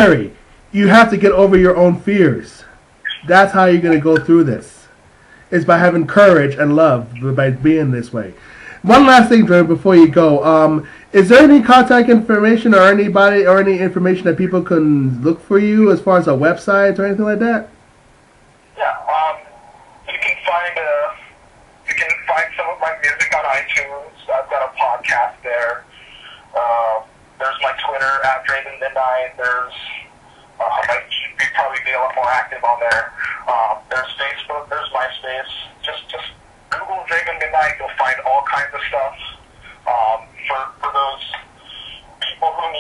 Barry, you have to get over your own fears. That's how you're going to go through this. It's by having courage and love, by being this way. One last thing, Drew, before you go. Is there any contact information or anybody or any information that people can look for you as far as a website or anything like that? Yeah, you can find some of my music on iTunes. I've got a podcast there. There's my Twitter at Draven Midnight. I should probably be a lot more active on there. There's Facebook. There's MySpace. Just Google Draven Midnight. You'll find all kinds of stuff. For those people who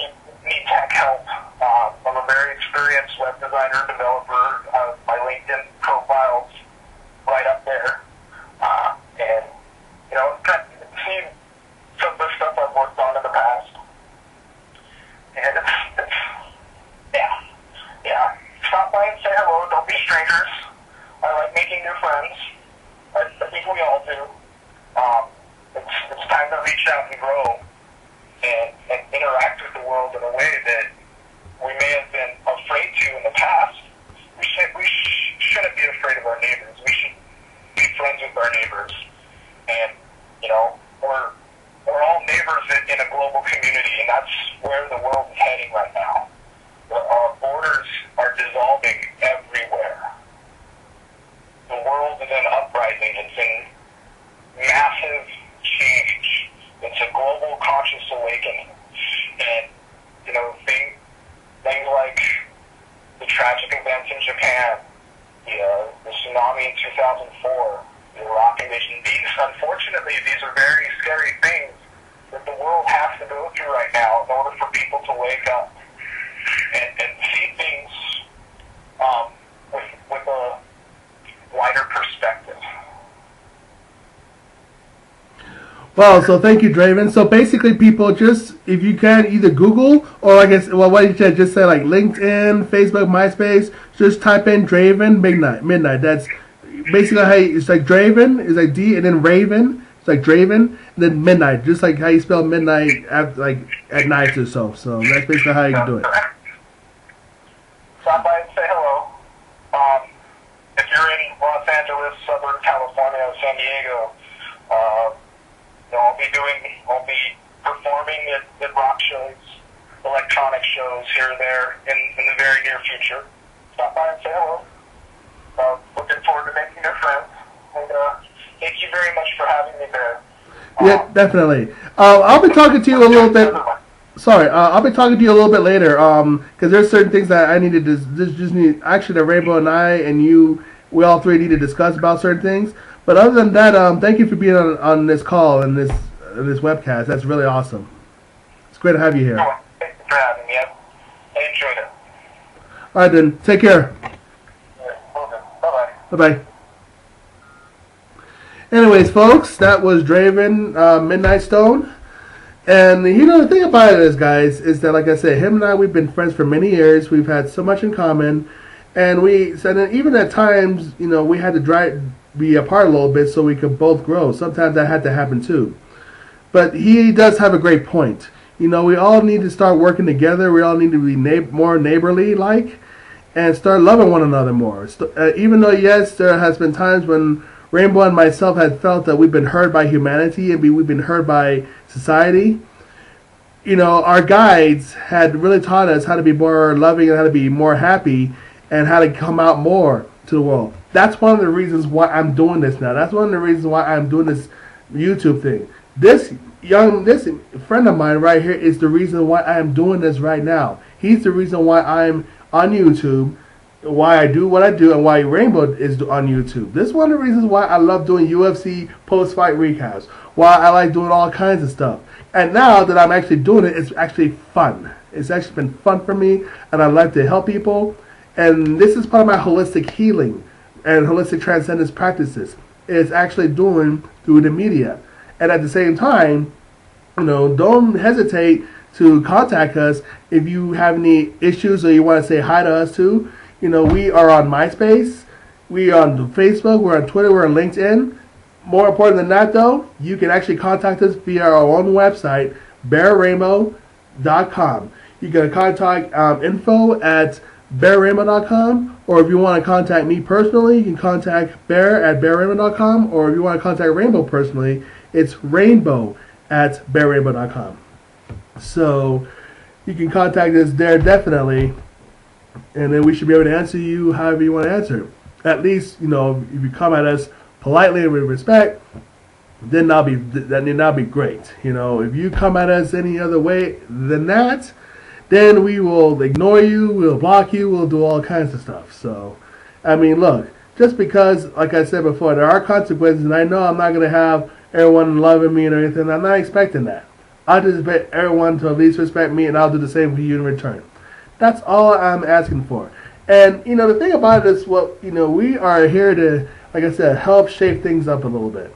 need tech help, I'm a very experienced web designer and developer. My LinkedIn profile's right up there, and see some of the stuff I've worked on in the past, and it's yeah. Stop by and say hello. Don't be strangers. I like making new friends. I think we all do. It's time to reach out and grow and interact with the world in a way that we may have been afraid to in the past. We shouldn't be afraid of our neighbors. We should be friends with our neighbors. And, we're all neighbors in a global community, and that's where the world is heading right now. Our borders are dissolving everywhere. The world is in uprising. It's in massive change. It's a global conscious awakening. And, things like the tragic events in Japan, the tsunami in 2004, the Iraq invasion, unfortunately, these are very scary things that the world has to go through right now in order for people to wake up and see things with a wider perspective. Well, so thank you, Draven. So basically, people just, if you can, either Google or I guess, well, what you said, just say like LinkedIn, Facebook, MySpace. Just type in Draven Midnight. That's basically how it's like Draven is like D and then Raven. It's like Draven and then Midnight, just like how you spell midnight at night or so. So that's basically how you can do it. Stop by and say hello. If you're in Los Angeles, Southern California, San Diego. I'll be performing at rock shows, electronic shows here and there in the very near future. Stop by and say hello. Looking forward to making new friends. And thank you very much for having me there. Yeah, definitely. I'll be talking to you a little bit. Sorry, I'll be talking to you a little bit later. Because there's certain things that I needed to actually, the Rainbow and I and you, we all three need to discuss about certain things. But other than that, thank you for being on this call and this webcast. That's really awesome. It's great to have you here. Oh, thank you for having me. I enjoyed it. All right, then. Take care. Yeah, okay. Bye-bye. Bye-bye. Anyways, folks, that was Draven Midnight Stone. And, the thing about it is, guys, is that, like I said, him and I, we've been friends for many years. We've had so much in common. And even at times, we had to be apart a little bit so we could both grow. Sometimes that had to happen too. But he does have a great point. We all need to start working together. We all need to be more neighborly-like and start loving one another more. Even though, yes, there has been times when Rainbow and myself had felt that we've been hurt by humanity and we've been hurt by society. Our guides had really taught us how to be more loving and how to be more happy and how to come out more to the world. That's one of the reasons why I'm doing this now. That's one of the reasons why I'm doing this YouTube thing. This friend of mine right here is the reason why I am doing this right now. He's the reason why I'm on YouTube, why I do what I do, and why Rainbow is on YouTube. This is one of the reasons why I love doing UFC post-fight recaps, why I like doing all kinds of stuff. And now that I'm actually doing it, it's actually fun. It's actually been fun for me, and I like to help people. And this is part of my holistic healing and holistic transcendence practices. It's actually doing through the media. And at the same time, don't hesitate to contact us if you have any issues or you want to say hi to us too. We are on MySpace, we are on Facebook, we're on Twitter, we're on LinkedIn. More important than that though, you can actually contact us via our own website, bearrainbow.com. you can contact info at bearrainbow.com, or if you want to contact me personally, you can contact bear at bearrainbow.com, or if you want to contact Rainbow personally, it's rainbow at bearrainbow.com. So you can contact us there definitely, and then we should be able to answer you however you want to answer. At least, you know, if you come at us politely and with respect, then that'll be great. You know, if you come at us any other way than that, then we will ignore you, we'll block you, we'll do all kinds of stuff. So, I mean, look, just because, like I said before, there are consequences, and I know I'm not going to have everyone loving me and everything. I'm not expecting that. I just expect everyone to at least respect me, and I'll do the same for you in return. That's all I'm asking for. And, you know, the thing about it is, well, you know, we are here to, like I said, help shape things up a little bit.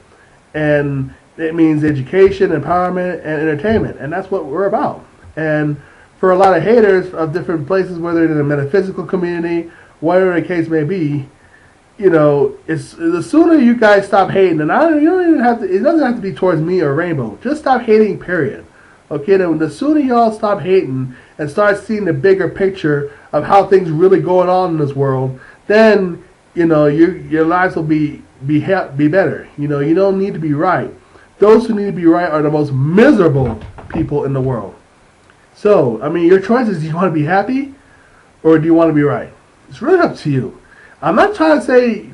And it means education, empowerment, and entertainment. And that's what we're about. And for a lot of haters of different places, whether in the metaphysical community, whatever the case may be, you know, it's the sooner you guys stop hating, and you don't even have to, it doesn't have to be towards me or Rainbow. Just stop hating, period. Okay, then the sooner y'all stop hating and start seeing the bigger picture of how things really going on in this world, then, you know, your lives will be better. You know, you don't need to be right. Those who need to be right are the most miserable people in the world. So, I mean, your choice is, do you want to be happy or do you want to be right? It's really up to you. I'm not trying to say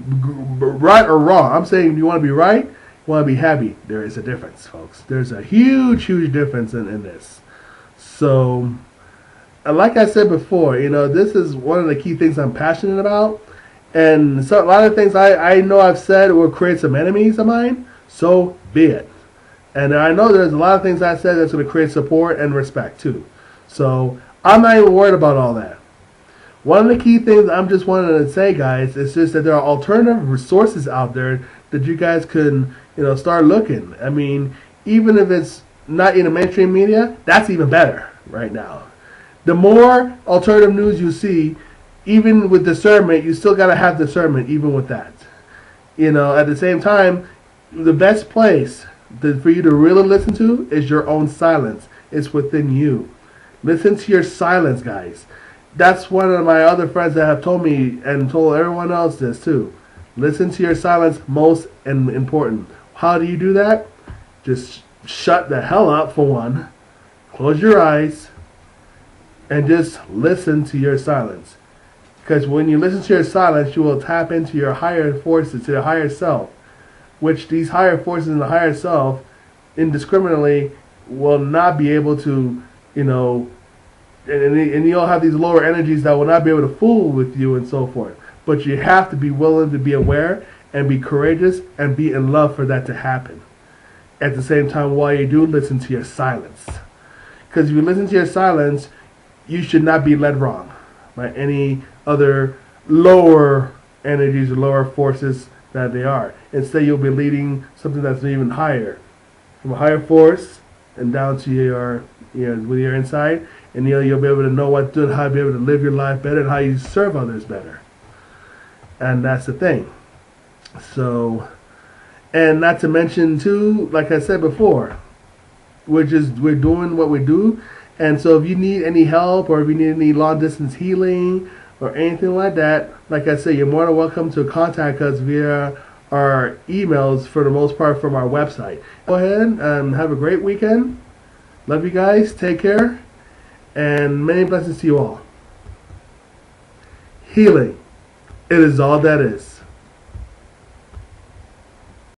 right or wrong. I'm saying, do you want to be right? You want to be happy? There is a difference, folks. There's a huge, huge difference in this. So, like I said before, you know, this is one of the key things I'm passionate about. And so a lot of things I know I've said will create some enemies of mine. So be it. And I know there's a lot of things I said that's going to create support and respect too. So I'm not even worried about all that. One of the key things I'm just wanting to say, guys, is just that there are alternative resources out there that you guys can, you know, start looking. I mean, even if it's not in the mainstream media, that's even better right now. The more alternative news you see, even with discernment, you still got to have discernment even with that. You know, at the same time, the best place for you to really listen to is your own silence. It's within you. Listen to your silence, guys. That's one of my other friends that have told me and told everyone else this too. Listen to your silence, most important. How do you do that? Just shut the hell up for one. Close your eyes and just listen to your silence. Because when you listen to your silence, you will tap into your higher forces, to your higher self, which these higher forces in the higher self indiscriminately will not be able to, you know, and you'll have these lower energies that will not be able to fool with you and so forth. But you have to be willing to be aware and be courageous and be in love for that to happen. At the same time, while you do listen to your silence. Because if you listen to your silence, you should not be led wrong by any other lower energies or lower forces that they are. Instead, you'll be leading something that's even higher, from a higher force and down to your, with your inside, and you'll be able to know what to do, how to be able to live your life better, and how you serve others better. And that's the thing. So, and not to mention too, like I said before, we're doing what we do. And so if you need any help, or if you need any long distance healing or anything like that, like I said, you're more than welcome to contact us via our emails, for the most part, from our website. Go ahead and have a great weekend. Love you guys. Take care. And many blessings to you all. Healing. It is all that is.